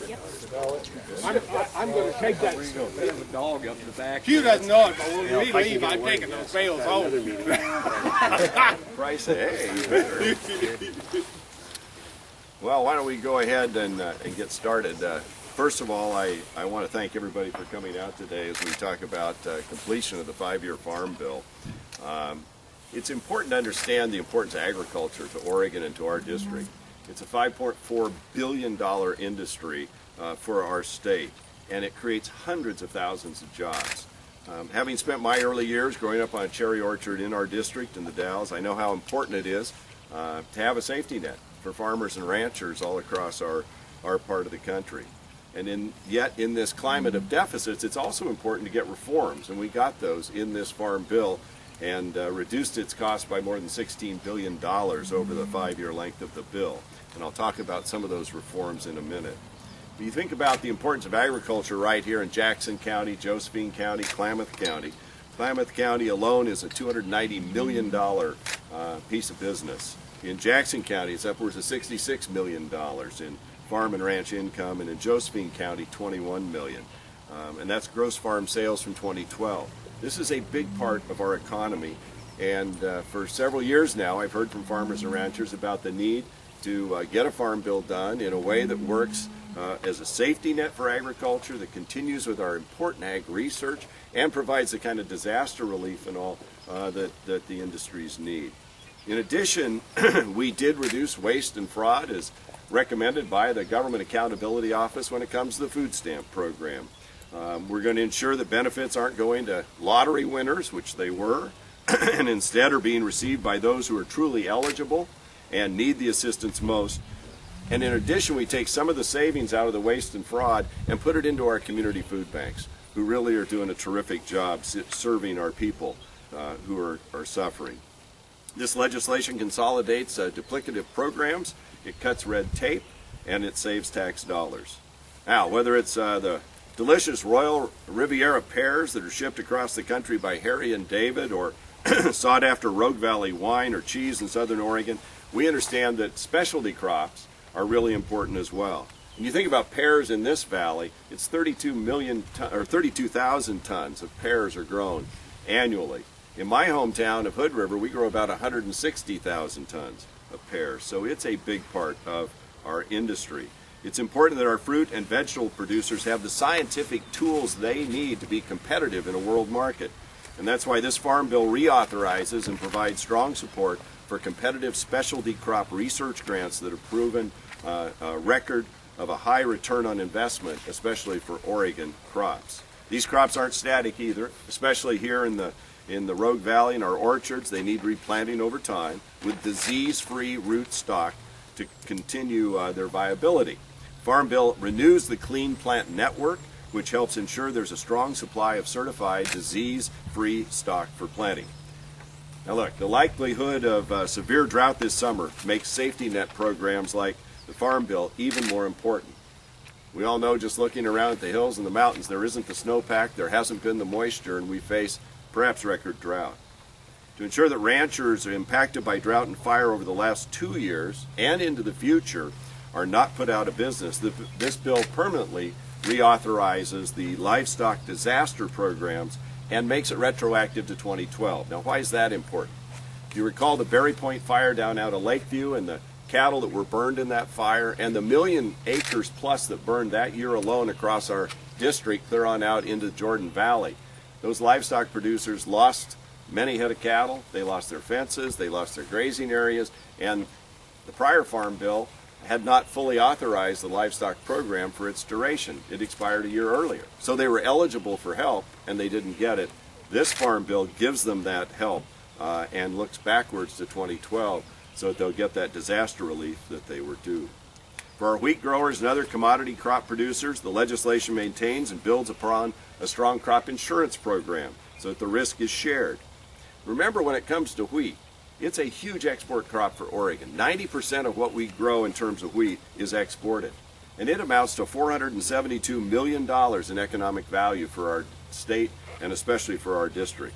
I'm going to take that. There's a dog up in the back. Hugh doesn't know it, but when we leave, I'm taking those bales home. Price, hey, you better. Well, why don't we go ahead and get started. First of all, I want to thank everybody for coming out today as we talk about completion of the 5-year Farm Bill. It's important to understand the importance of agriculture to Oregon and to our district. It's a $5.4 billion industry for our state, and it creates hundreds of thousands of jobs. Having spent my early years growing up on a cherry orchard in our district in the Dalles, I know how important it is to have a safety net for farmers and ranchers all across our part of the country. And yet in this climate of deficits, it's also important to get reforms, and we got those in this Farm Bill and reduced its cost by more than $16 billion over the 5-year length of the bill. And I'll talk about some of those reforms in a minute. When you think about the importance of agriculture right here in Jackson County, Josephine County, Klamath County alone is a $290 million piece of business. In Jackson County, it's upwards of $66 million in farm and ranch income, and in Josephine County, $21 million. And that's gross farm sales from 2012. This is a big part of our economy, and for several years now, I've heard from farmers and ranchers about the need to get a farm bill done in a way that works as a safety net for agriculture, that continues with our important ag research, and provides the kind of disaster relief and all that the industries need. In addition, we did reduce waste and fraud as recommended by the Government Accountability Office when it comes to the food stamp program. We're going to ensure that benefits aren't going to lottery winners, which they were, and instead are being received by those who are truly eligible and need the assistance most. And in addition, we take some of the savings out of the waste and fraud and put it into our community food banks, who really are doing a terrific job serving our people who are suffering. This legislation consolidates duplicative programs, it cuts red tape, and it saves tax dollars. Now, whether it's the delicious Royal Riviera pears that are shipped across the country by Harry and David, or sought-after Rogue Valley wine or cheese in Southern Oregon, we understand that specialty crops are really important as well. When you think about pears in this valley, it's 32,000 tons of pears are grown annually. In my hometown of Hood River, we grow about 160,000 tons of pears, so it's a big part of our industry. It's important that our fruit and vegetable producers have the scientific tools they need to be competitive in a world market. And that's why this Farm Bill reauthorizes and provides strong support for competitive specialty crop research grants that have proven a record of a high return on investment, especially for Oregon crops. These crops aren't static either, especially here in the Rogue Valley in our orchards. They need replanting over time with disease-free root stock to continue their viability. Farm Bill renews the Clean Plant Network, which helps ensure there's a strong supply of certified disease-free stock for planting. Now look, the likelihood of severe drought this summer makes safety net programs like the Farm Bill even more important. We all know, just looking around at the hills and the mountains, there isn't the snowpack, there hasn't been the moisture, and we face perhaps record drought. To ensure that ranchers are impacted by drought and fire over the last 2 years and into the future are not put out of business, this bill permanently reauthorizes the livestock disaster programs and makes it retroactive to 2012. Now, why is that important? If you recall the Berry Point fire down out of Lakeview and the cattle that were burned in that fire, and the 1 million acres plus that burned that year alone across our district clear on out into the Jordan Valley, those livestock producers lost many head of cattle, they lost their fences, they lost their grazing areas, and the prior Farm Bill had not fully authorized the livestock program for its duration. It expired a year earlier. So they were eligible for help and they didn't get it. This Farm Bill gives them that help and looks backwards to 2012 so that they'll get that disaster relief that they were due. For our wheat growers and other commodity crop producers, the legislation maintains and builds upon a strong crop insurance program so that the risk is shared. Remember, when it comes to wheat, it's a huge export crop for Oregon. 90% of what we grow in terms of wheat is exported. And it amounts to $472 million in economic value for our state and especially for our district.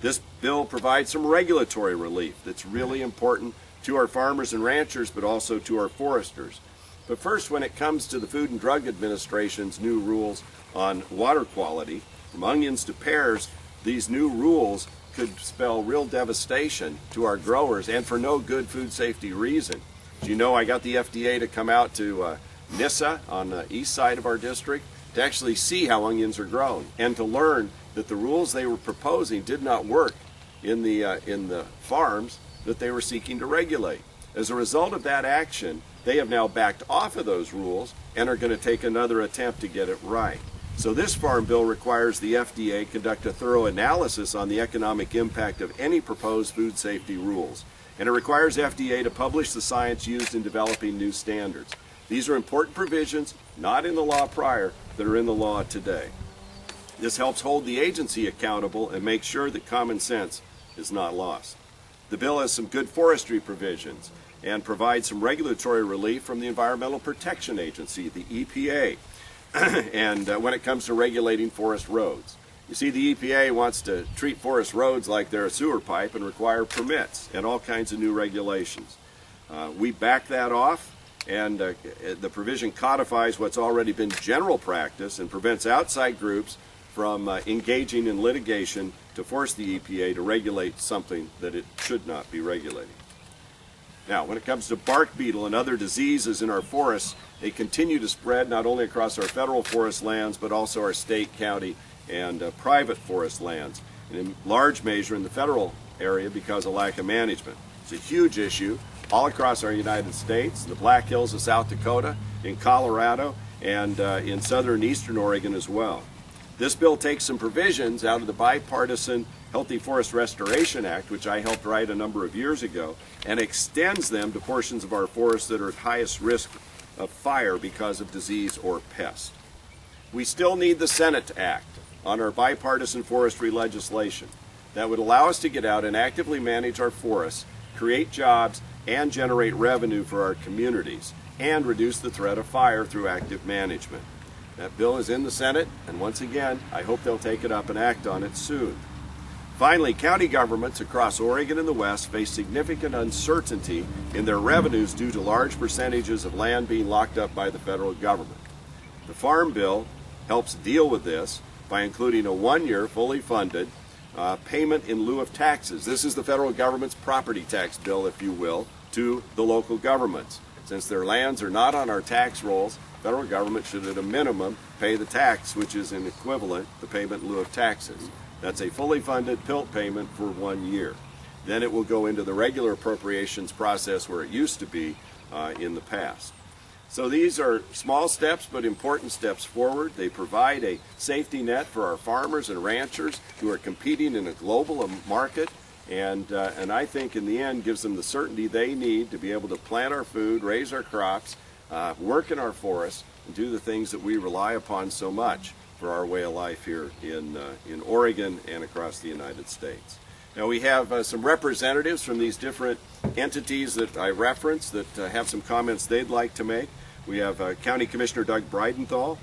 This bill provides some regulatory relief that's really important to our farmers and ranchers, but also to our foresters. But first, when it comes to the Food and Drug Administration's new rules on water quality, from onions to pears, these new rules could spell real devastation to our growers, and for no good food safety reason. As you know, I got the FDA to come out to Nissa on the east side of our district to actually see how onions are grown and to learn that the rules they were proposing did not work in the farms that they were seeking to regulate. As a result of that action, they have now backed off of those rules and are going to take another attempt to get it right. So this farm bill requires the FDA conduct a thorough analysis on the economic impact of any proposed food safety rules. And it requires FDA to publish the science used in developing new standards. These are important provisions, not in the law prior, that are in the law today. This helps hold the agency accountable and make sure that common sense is not lost. The bill has some good forestry provisions and provides some regulatory relief from the Environmental Protection Agency, the EPA, and when it comes to regulating forest roads. You see, the EPA wants to treat forest roads like they're a sewer pipe and require permits and all kinds of new regulations. We back that off, and the provision codifies what's already been general practice and prevents outside groups from engaging in litigation to force the EPA to regulate something that it should not be regulating. Now, when it comes to bark beetle and other diseases in our forests, they continue to spread not only across our federal forest lands, but also our state, county, and private forest lands, and in large measure in the federal area because of lack of management. It's a huge issue all across our United States, the Black Hills of South Dakota, in Colorado, and in southern and eastern Oregon as well. This bill takes some provisions out of the bipartisan Healthy Forest Restoration Act, which I helped write a number of years ago, and extends them to portions of our forests that are at highest risk of fire because of disease or pest. We still need the Senate to act on our bipartisan forestry legislation that would allow us to get out and actively manage our forests, create jobs, and generate revenue for our communities, and reduce the threat of fire through active management. That bill is in the Senate, and once again, I hope they'll take it up and act on it soon. Finally, county governments across Oregon and the West face significant uncertainty in their revenues due to large percentages of land being locked up by the federal government. The Farm Bill helps deal with this by including a one-year, fully funded payment in lieu of taxes. This is the federal government's property tax bill, if you will, to the local governments. Since their lands are not on our tax rolls, the federal government should at a minimum pay the tax, which is an equivalent, the payment in lieu of taxes. That's a fully funded PILT payment for 1 year. Then it will go into the regular appropriations process where it used to be in the past. So these are small steps but important steps forward. They provide a safety net for our farmers and ranchers who are competing in a global market, and I think in the end gives them the certainty they need to be able to plant our food, raise our crops, work in our forests, and do the things that we rely upon so much for our way of life here in Oregon and across the United States. Now we have some representatives from these different entities that I referenced that have some comments they'd like to make. We have County Commissioner Doug Breidenthal,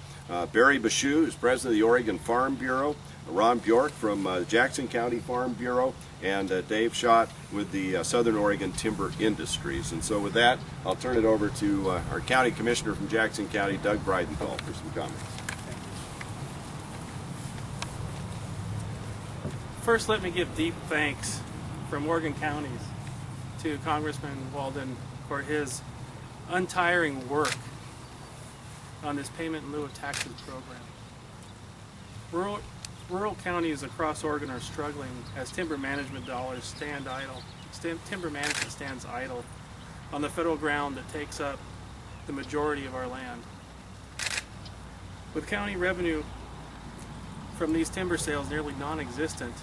Barry Bashew, who's president of the Oregon Farm Bureau, Ron Bjork from Jackson County Farm Bureau, and Dave Schott with the Southern Oregon Timber Industries. And so with that, I'll turn it over to our County Commissioner from Jackson County, Doug Breidenthal, for some comments. First, let me give deep thanks from Oregon counties to Congressman Walden for his untiring work on this payment in lieu of taxes program. Rural counties across Oregon are struggling as timber management dollars stand idle. Timber management stands idle on the federal ground that takes up the majority of our land. With county revenue from these timber sales nearly non-existent,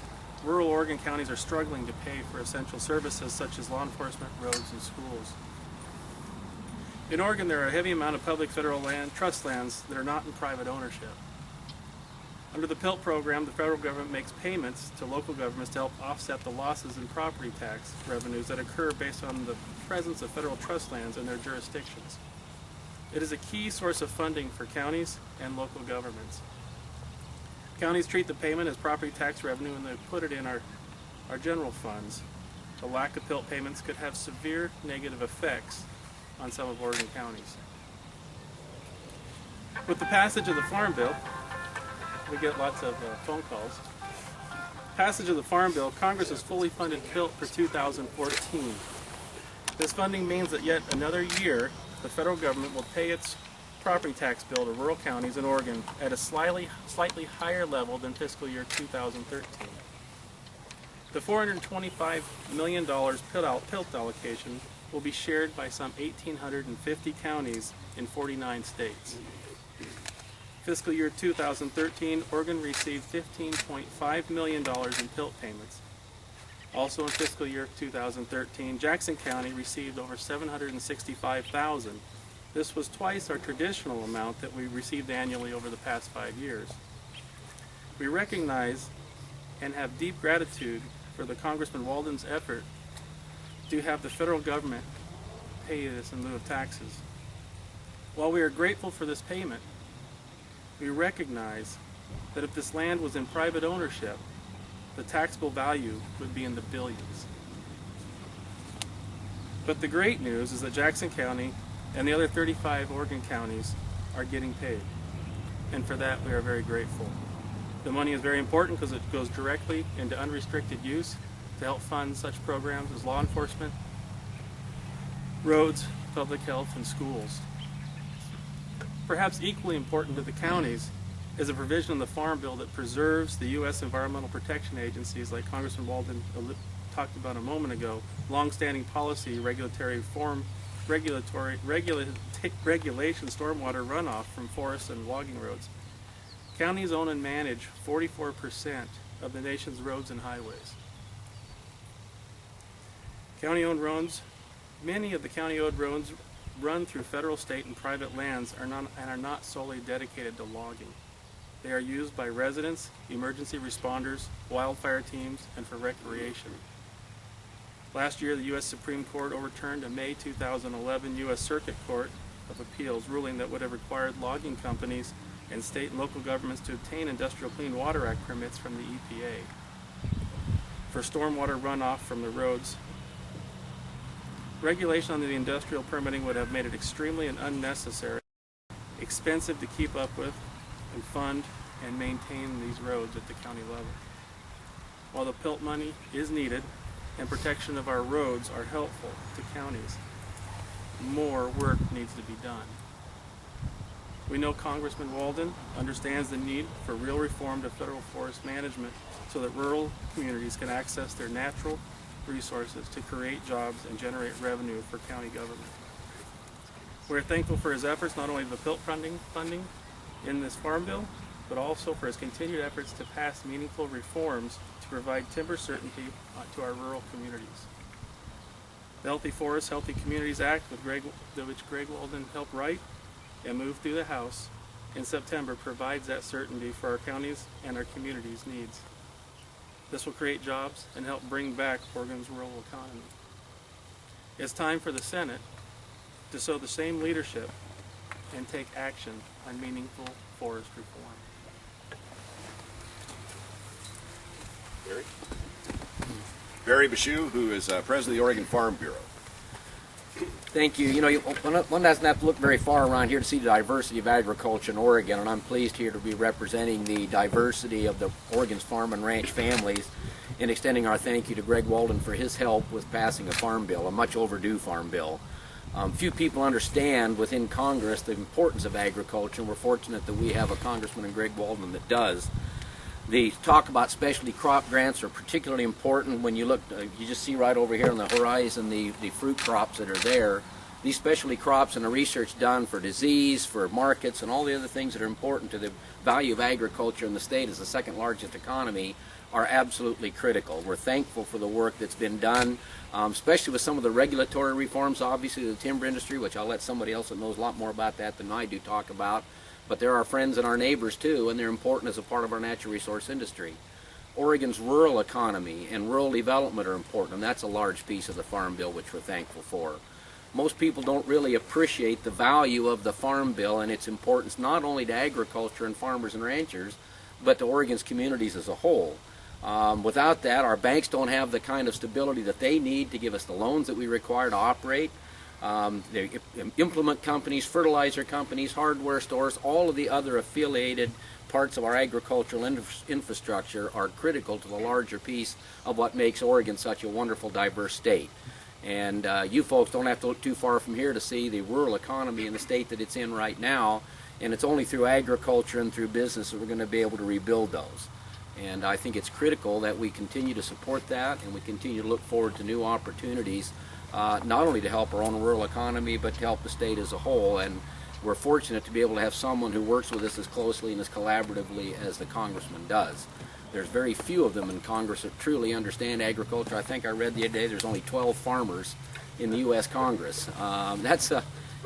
rural Oregon counties are struggling to pay for essential services such as law enforcement, roads, and schools. In Oregon, there are a heavy amount of public federal land, trust lands, that are not in private ownership. Under the PILT program, the federal government makes payments to local governments to help offset the losses in property tax revenues that occur based on the presence of federal trust lands in their jurisdictions. It is a key source of funding for counties and local governments. Counties treat the payment as property tax revenue and they put it in our general funds. The lack of PILT payments could have severe negative effects on some of Oregon counties. With the passage of the Farm Bill, we get lots of phone calls. Passage of the Farm Bill, Congress has fully funded PILT for 2014. This funding means that yet another year, the federal government will pay its property tax bill to rural counties in Oregon at a slightly higher level than fiscal year 2013. The $425 million PILT allocation will be shared by some 1,850 counties in 49 states. Fiscal year 2013, Oregon received $15.5 million in PILT payments. Also in fiscal year 2013, Jackson County received over $765,000. This was twice our traditional amount that we received annually over the past 5 years. We recognize and have deep gratitude for the Congressman Walden's effort to have the federal government pay this in lieu of taxes. While we are grateful for this payment, we recognize that if this land was in private ownership, the taxable value would be in the billions. But the great news is that Jackson County and the other 35 Oregon counties are getting paid. And for that, we are very grateful. The money is very important because it goes directly into unrestricted use to help fund such programs as law enforcement, roads, public health, and schools. Perhaps equally important to the counties is a provision in the Farm Bill that preserves the U.S. Environmental Protection Agencies, like Congressman Walden talked about a moment ago, long-standing policy, regulation, stormwater runoff from forests and logging roads. Counties own and manage 44% of the nation's roads and highways. County-owned roads, many of the county-owned roads run through federal, state, and private lands are not solely dedicated to logging. They are used by residents, emergency responders, wildfire teams, and for recreation. Last year, the U.S. Supreme Court overturned a May 2011 U.S. Circuit Court of Appeals ruling that would have required logging companies and state and local governments to obtain Industrial Clean Water Act permits from the EPA for stormwater runoff from the roads. Regulation on the industrial permitting would have made it extremely and unnecessary, expensive to keep up with and fund and maintain these roads at the county level. While the PILT money is needed and protection of our roads are helpful to counties, more work needs to be done. We know Congressman Walden understands the need for real reform to federal forest management so that rural communities can access their natural resources to create jobs and generate revenue for county government. We're thankful for his efforts, not only the PILT funding in this Farm Bill, but also for his continued efforts to pass meaningful reforms to provide timber certainty to our rural communities. The Healthy Forests, Healthy Communities Act, which Greg Walden helped write and move through the House in September, provides that certainty for our counties and our communities' needs. This will create jobs and help bring back Oregon's rural economy. It's time for the Senate to show the same leadership and take action on meaningful forest reform. Barry Bashew, who is president of the Oregon Farm Bureau. Thank you. You know, one doesn't have to look very far around here to see the diversity of agriculture in Oregon, and I'm pleased here to be representing the diversity of the Oregon's farm and ranch families and extending our thank you to Greg Walden for his help with passing a farm bill, a much overdue farm bill. Few people understand within Congress the importance of agriculture, and we're fortunate that we have a congressman in Greg Walden that does. The talk about specialty crop grants are particularly important when you look, you just see right over here on the horizon the fruit crops that are there. These specialty crops and the research done for disease, for markets, and all the other things that are important to the value of agriculture in the state as the second largest economy are absolutely critical. We're thankful for the work that's been done, especially with some of the regulatory reforms, obviously, the timber industry, which I'll let somebody else that knows a lot more about that than I do talk about. But they're our friends and our neighbors too, and they're important as a part of our natural resource industry. Oregon's rural economy and rural development are important, and that's a large piece of the Farm Bill, which we're thankful for. Most people don't really appreciate the value of the Farm Bill and its importance not only to agriculture and farmers and ranchers, but to Oregon's communities as a whole. Without that, our banks don't have the kind of stability that they need to give us the loans that we require to operate. the implement companies, fertilizer companies, hardware stores, all of the other affiliated parts of our agricultural infrastructure are critical to the larger piece of what makes Oregon such a wonderful, diverse state. And you folks don't have to look too far from here to see the rural economy in the state that it's in right now, and it's only through agriculture and through business that we're going to be able to rebuild those. And I think it's critical that we continue to support that, and we continue to look forward to new opportunities, not only to help our own rural economy, but to help the state as a whole. And we're fortunate to be able to have someone who works with us as closely and as collaboratively as the congressman does. There's very few of them in Congress that truly understand agriculture. I think I read the other day there's only 12 farmers in the U.S. Congress.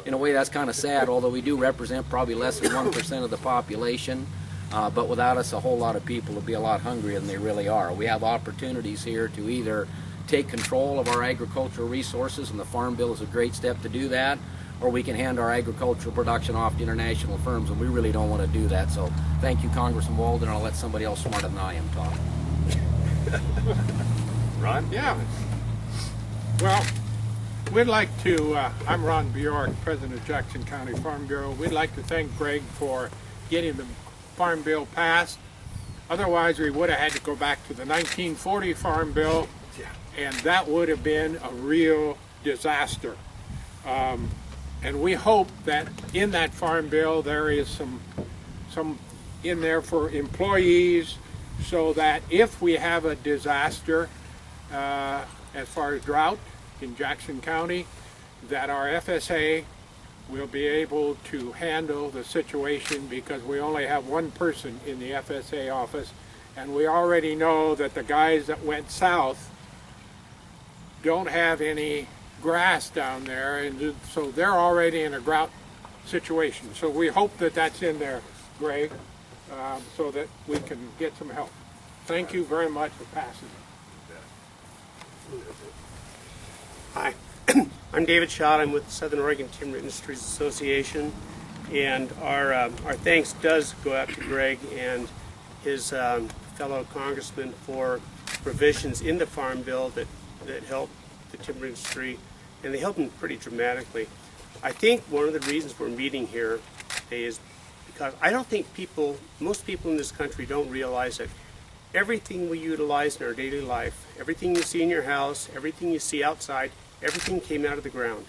In a way, that's kind of sad, although we do represent probably less than 1% of the population. But without us, a whole lot of people would be a lot hungrier than they really are. We have opportunities here to either take control of our agricultural resources, and the Farm Bill is a great step to do that, or we can hand our agricultural production off to international firms, and we really don't want to do that. So thank you, Congressman Walden, and I'll let somebody else smarter than I am talk. Ron? Yeah. Well, we'd like to, I'm Ron Bjork, President of Jackson County Farm Bureau. We'd like to thank Greg for getting the Farm Bill passed. Otherwise, we would have had to go back to the 1940 Farm Bill, and that would have been a real disaster. And we hope that in that Farm Bill there is some in there for employees, so that if we have a disaster as far as drought in Jackson County, that our FSA will be able to handle the situation, because we only have one person in the FSA office, and we already know that the guys that went south don't have any grass down there, and so they're already in a drought situation. So we hope that that's in there, Greg, so that we can get some help. Thank you very much for passing it. Hi, I'm David Schott. I'm with the Southern Oregon Timber Industries Association, and our thanks does go out to Greg and his fellow congressmen for provisions in the Farm Bill that help the timber industry, and they help them pretty dramatically. I think one of the reasons we're meeting here today is because I don't think most people in this country don't realize that everything we utilize in our daily life, everything you see in your house, everything you see outside, everything came out of the ground.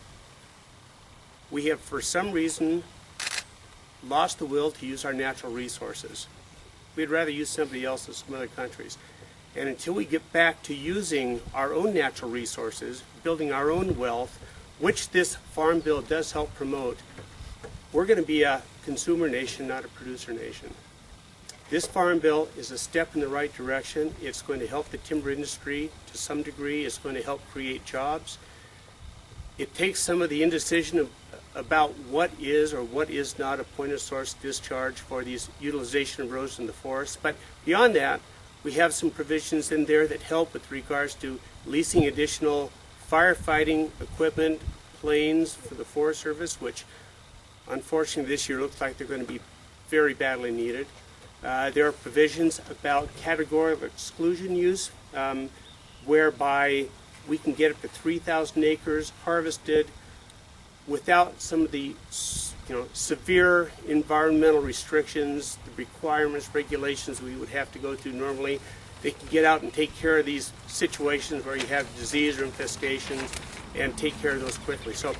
We have, for some reason, lost the will to use our natural resources. We'd rather use somebody else's from other countries. And until we get back to using our own natural resources, building our own wealth, which this Farm Bill does help promote, we're going to be a consumer nation, not a producer nation. This Farm Bill is a step in the right direction. It's going to help the timber industry to some degree. It's going to help create jobs. It takes some of the indecision about what is or what is not a point of source discharge for these utilization of roads in the forest. But beyond that, we have some provisions in there that help with regards to leasing additional firefighting equipment, planes for the Forest Service, which unfortunately this year looks like they're going to be very badly needed. There are provisions about categorical exclusion use, whereby we can get up to 3,000 acres harvested without some of the severe environmental restrictions, the requirements, regulations we would have to go through normally. They can get out and take care of these situations where you have disease or infestations and take care of those quickly. So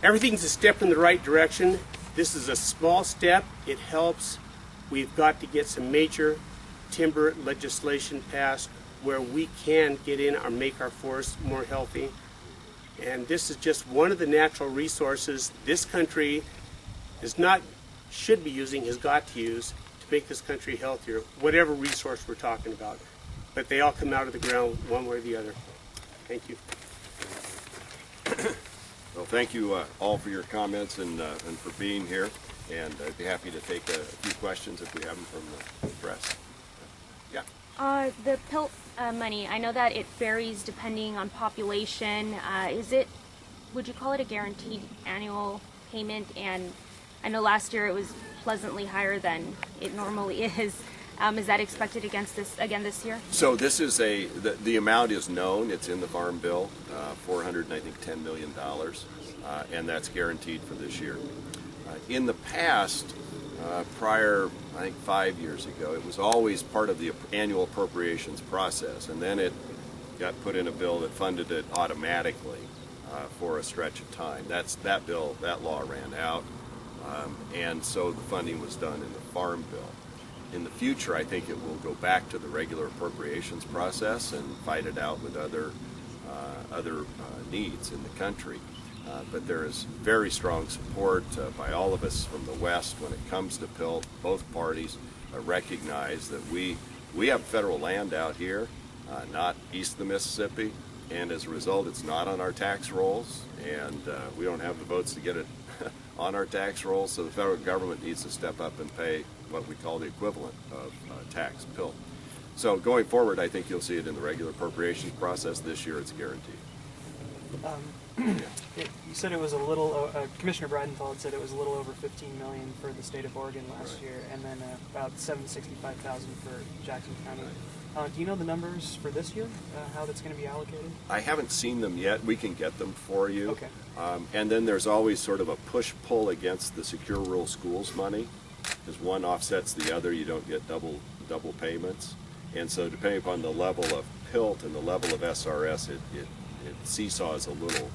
everything's a step in the right direction. This is a small step. It helps. We've got to get some major timber legislation passed where we can get in or make our forests more healthy. And this is just one of the natural resources this country should be using, has got to use to make this country healthier, whatever resource we're talking about. But they all come out of the ground one way or the other. Thank you. Well, thank you all for your comments and for being here. And I'd be happy to take a few questions if we have them from the press. Yeah. The PILT money, I know that it varies depending on population. Would you call it a guaranteed annual payment? And I know last year it was pleasantly higher than it normally is. Is that expected again this year? So this is the amount is known. It's in the Farm Bill, $410 million. and that's guaranteed for this year. In the past, prior, I think 5 years ago, it was always part of the annual appropriations process, and then it got put in a bill that funded it automatically for a stretch of time. That law ran out, and so the funding was done in the Farm Bill. In the future, I think it will go back to the regular appropriations process and fight it out with other needs in the country. But there is very strong support by all of us from the West when it comes to PILT. Both parties recognize that we have federal land out here, not east of the Mississippi, and as a result, it's not on our tax rolls, and we don't have the votes to get it on our tax rolls, so the federal government needs to step up and pay what we call the equivalent of tax, PILT. So going forward, I think you'll see it in the regular appropriations process. This year, it's guaranteed. You said it was a little. Commissioner Bridenthal had said it was a little over $15 million for the state of Oregon last Right. year, and then about $765,000 for Jackson County. Do you know the numbers for this year? How that's going to be allocated? I haven't seen them yet. We can get them for you. Okay. And then there's always sort of a push-pull against the secure rural schools money, because one offsets the other. You don't get double payments. And so depending upon the level of PILT and the level of SRS, it seesaws a little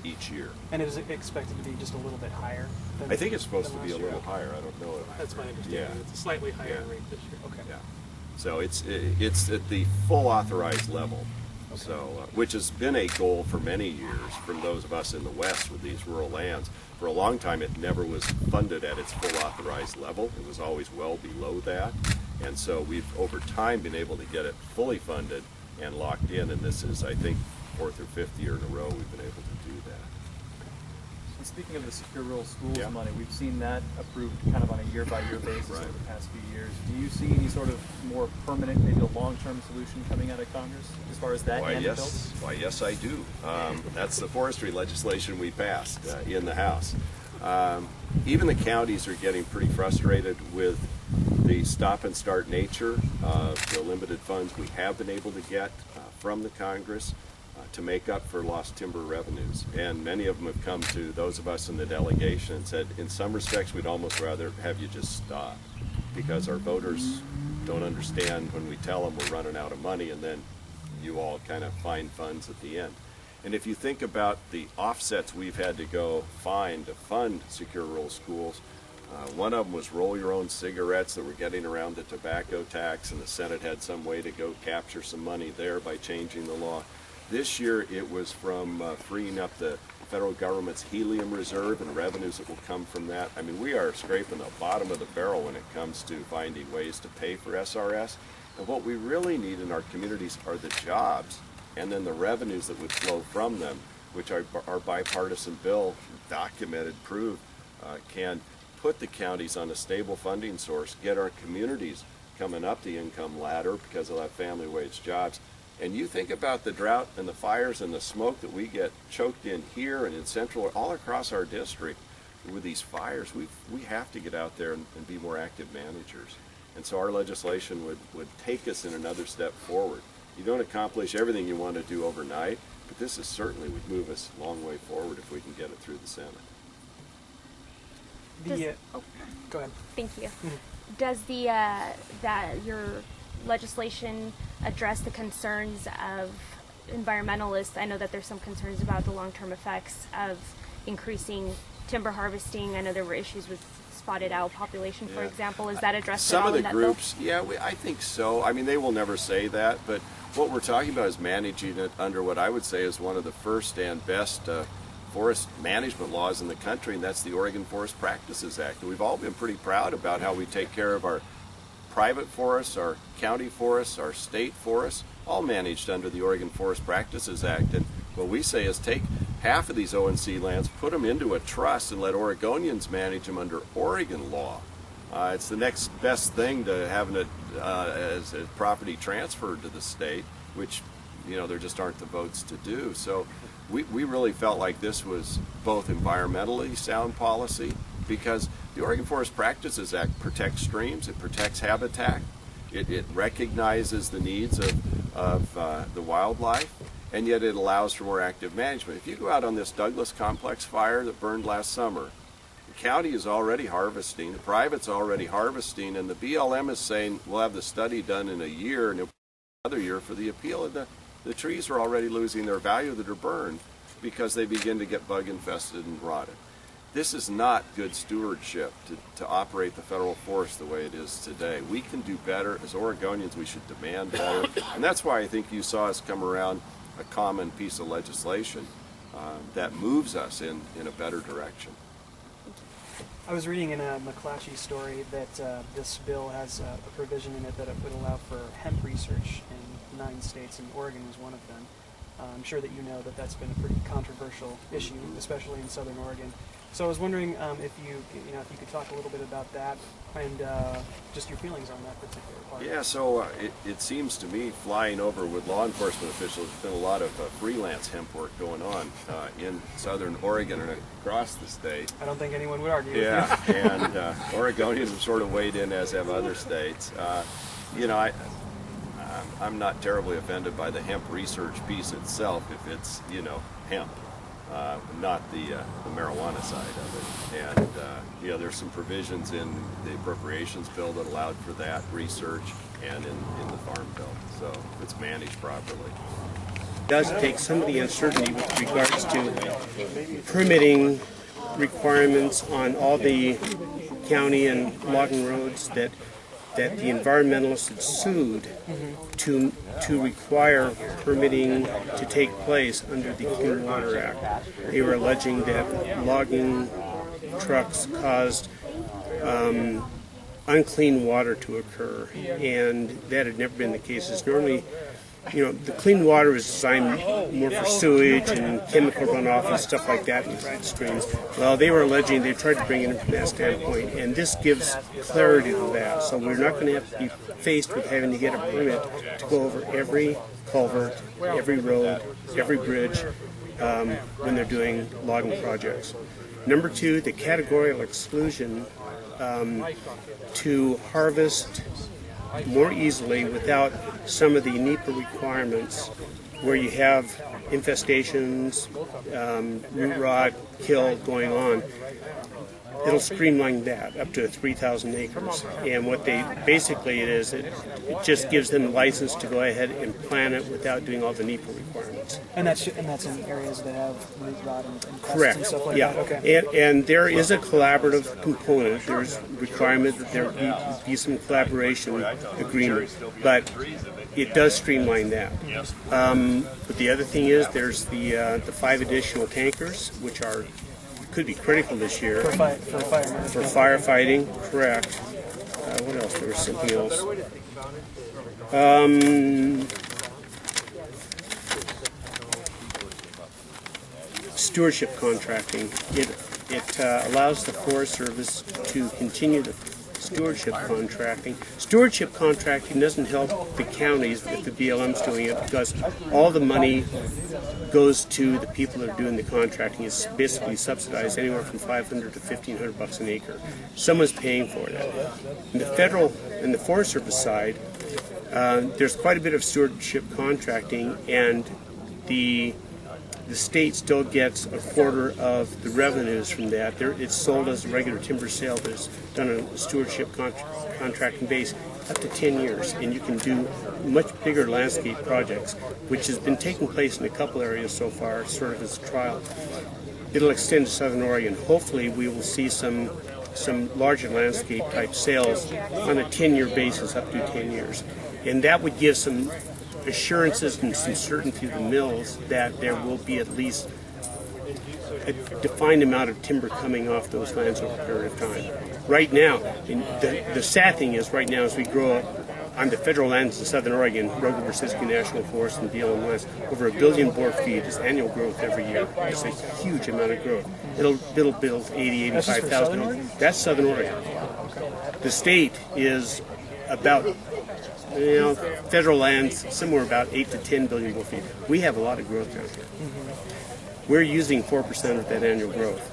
each year. And it is expected to be just a little bit higher? I think it's supposed to than be a last year? little higher. I don't know. That's my understanding. Yeah. It's a slightly higher Yeah. rate this year. Okay. Yeah. So it's at the full authorized level. So, which has been a goal for many years from those of us in the West with these rural lands. For a long time, it never was funded at its full authorized level. It was always well below that. And so we've, over time, been able to get it fully funded and locked in. And this is, I think, 4th or 5th year in a row we've been able to do that. And speaking of the secure rural schools Yeah. money, we've seen that approved kind of on a year-by-year basis Right. over the past few years. Do you see any sort of more permanent, maybe a long-term solution coming out of Congress as far as that and the bills? Why, yes, I do. That's the forestry legislation we passed in the House. Even the counties are getting pretty frustrated with the stop-and-start nature of the limited funds we have been able to get from the Congress to make up for lost timber revenues. And many of them have come to those of us in the delegation and said, in some respects, we'd almost rather have you just stop, because our voters don't understand when we tell them we're running out of money, and then you all kind of find funds at the end. And if you think about the offsets we've had to go find to fund secure rural schools, one of them was roll your own cigarettes that were getting around the tobacco tax, and the Senate had some way to go capture some money there by changing the law. This year it was from freeing up the federal government's helium reserve and revenues that will come from that. I mean, we are scraping the bottom of the barrel when it comes to finding ways to pay for SRS. And what we really need in our communities are the jobs and then the revenues that would flow from them, which our bipartisan bill, documented, proved, can put the counties on a stable funding source, get our communities coming up the income ladder because they'll have family wage jobs. And you think about the drought and the fires and the smoke that we get choked in here and in central, all across our district with these fires. We have to get out there and be more active managers. And so our legislation would take us in another step forward. You don't accomplish everything you want to do overnight, but this is certainly would move us a long way forward if we can get it through the Senate. Go ahead. Thank you. Does your legislation address the concerns of environmentalists? I know that there's some concerns about the long-term effects of increasing timber harvesting. I know there were issues with spotted owl population, for Yeah. example. Is that addressed Some at all of the in that groups, I think so. I mean, they will never say that, but what we're talking about is managing it under what I would say is one of the first and best forest management laws in the country, and that's the Oregon Forest Practices Act. And we've all been pretty proud about how we take care of our private forests, our county forests, our state forests, all managed under the Oregon Forest Practices Act. And what we say is take half of these O&C lands, put them into a trust, and let Oregonians manage them under Oregon law. It's the next best thing to having it as a property transferred to the state, which, there just aren't the votes to do. So we really felt like this was both environmentally sound policy, because the Oregon Forest Practices Act protects streams, it protects habitat, it recognizes the needs of the wildlife, and yet it allows for more active management. If you go out on this Douglas Complex fire that burned last summer, the county is already harvesting, the private's already harvesting, and the BLM is saying we'll have the study done in a year and another year for the appeal. And the trees are already losing their value that are burned because they begin to get bug infested and rotted. This is not good stewardship to operate the federal forest the way it is today. We can do better. As Oregonians, we should demand better. And that's why I think you saw us come around a common piece of legislation that moves us in a better direction. I was reading in a McClatchy story that this bill has a provision in it that it would allow for hemp research in 9 states, and Oregon was one of them. I'm sure that you know that that's been a pretty controversial issue, especially in Southern Oregon. So I was wondering if you could talk a little bit about that and just your feelings on that particular part. Yeah, so it seems to me, flying over with law enforcement officials, there's been a lot of freelance hemp work going on in Southern Oregon and across the state. I don't think anyone would argue Yeah, with you. and Oregonians have sort of weighed in, as have other states. I'm not terribly offended by the hemp research piece itself if it's, hemp. Not the marijuana side of it. And there's some provisions in the appropriations bill that allowed for that research and in the farm bill. So if it's managed properly. It does take some of the uncertainty with regards to permitting requirements on all the county and logging roads that the environmentalists had sued to require permitting to take place under the Clean Water Act. They were alleging that logging trucks caused unclean water to occur, and that had never been the case. It's normally, the clean water is designed more for sewage and chemical runoff and stuff like that in the streams. Well, they were alleging they tried to bring it in from that standpoint, and this gives clarity to that. So we're not going to have to be faced with having to get a permit to go over every culvert, every road, every bridge when they're doing logging projects. Number 2, the categorical exclusion to harvest more easily without some of the NEPA requirements where you have infestations, root rot, kill going on. It'll streamline that up to 3,000 acres. And what it just gives them a license to go ahead and plant it without doing all the NEPA requirements. And that's in areas that have root rot and pests Correct. and stuff like Yeah. that? Okay. And there is a collaborative component. There's requirement that there be some collaboration agreement, but it does streamline that. But the other thing is there's the 5 additional tankers, which could be critical this year For firemen. for firefighting. Correct. What else? There was something else. Stewardship contracting. It allows the Forest Service to continue the stewardship contracting. Stewardship contracting doesn't help the counties if the BLM's doing it because all the money goes to the people that are doing the contracting. It's basically subsidized anywhere from $500 to $1,500 an acre. Someone's paying for it. In the federal and the Forest Service side, there's quite a bit of stewardship contracting, and the state still gets a quarter of the revenues from that. It's sold as a regular timber sale, but it's done on a stewardship contracting base up to 10 years, and you can do much bigger landscape projects, which has been taking place in a couple areas so far, sort of as a trial. It'll extend to Southern Oregon. Hopefully we will see some larger landscape type sales on a 10-year basis, up to 10 years. And that would give some assurances and some certainty to the mills that there will be at least a defined amount of timber coming off those lands over a period of time. Right now, the sad thing is right now as we grow up on the federal lands in Southern Oregon, Rogue River Siskiyou National Forest and BLM lands, over 1 billion board feet is annual growth every year. It's a huge amount of growth. It'll build 80, 85,000 homes. That's Southern Oregon. The state is about federal lands, somewhere about 8 to 10 billion board feet. We have a lot of growth down here. We're using 4% of that annual growth.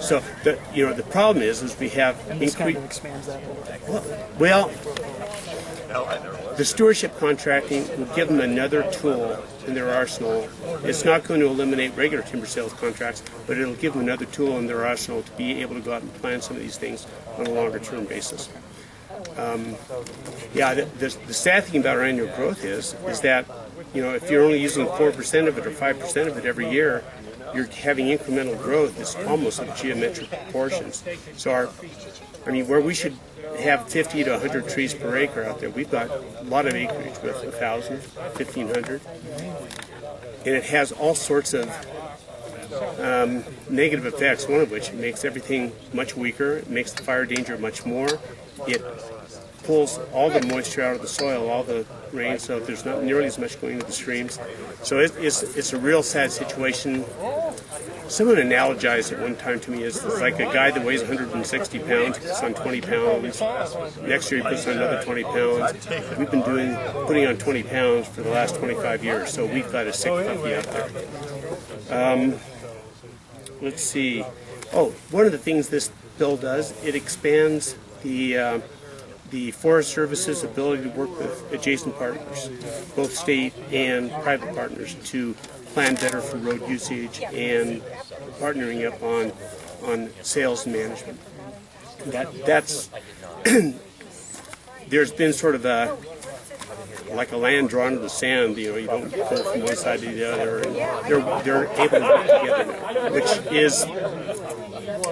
So the problem is we have And this kind of increased. expands that. Well, the stewardship contracting will give them another tool in their arsenal. It's not going to eliminate regular timber sales contracts, but it'll give them another tool in their arsenal to be able to go out and plan some of these things on a longer term basis. The sad thing about our annual growth is that, if you're only using 4% of it or 5% of it every year, you're having incremental growth that's almost of geometric proportions. So where we should have 50 to 100 trees per acre out there, we've got a lot of acreage with 1,000, 1,500. And it has all sorts of negative effects, one of which makes everything much weaker, it makes the fire danger much more, it pulls all the moisture out of the soil, all the rain, so there's not nearly as much going into the streams. So it's a real sad situation. Someone analogized at one time to me as it's like a guy that weighs 160 pounds, puts on 20 pounds. Next year he puts on another 20 pounds. We've been putting on 20 pounds for the last 25 years, so we've got a sick puppy out there. Let's see. Oh, one of the things this bill does, it expands the Forest Service's ability to work with adjacent partners, both state and private partners, to plan better for road usage and partnering up on sales and management. That's there's been sort of like a land drawn to the sand. You don't go from one side to the other. And they're able to work together now, which is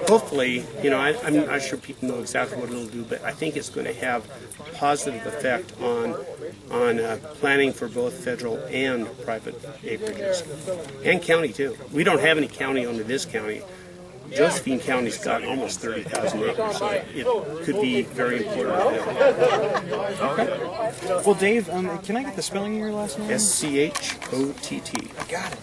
hopefully, I'm not sure people know exactly what it'll do, but I think it's going to have a positive effect on planning for both federal and private acreages, and county too. We don't have any county under this county. Josephine County's got almost 30,000 acres, so it could be very important to them. Okay. Well, Dave, can I get the spelling of your last name? SCHOTT. Got it.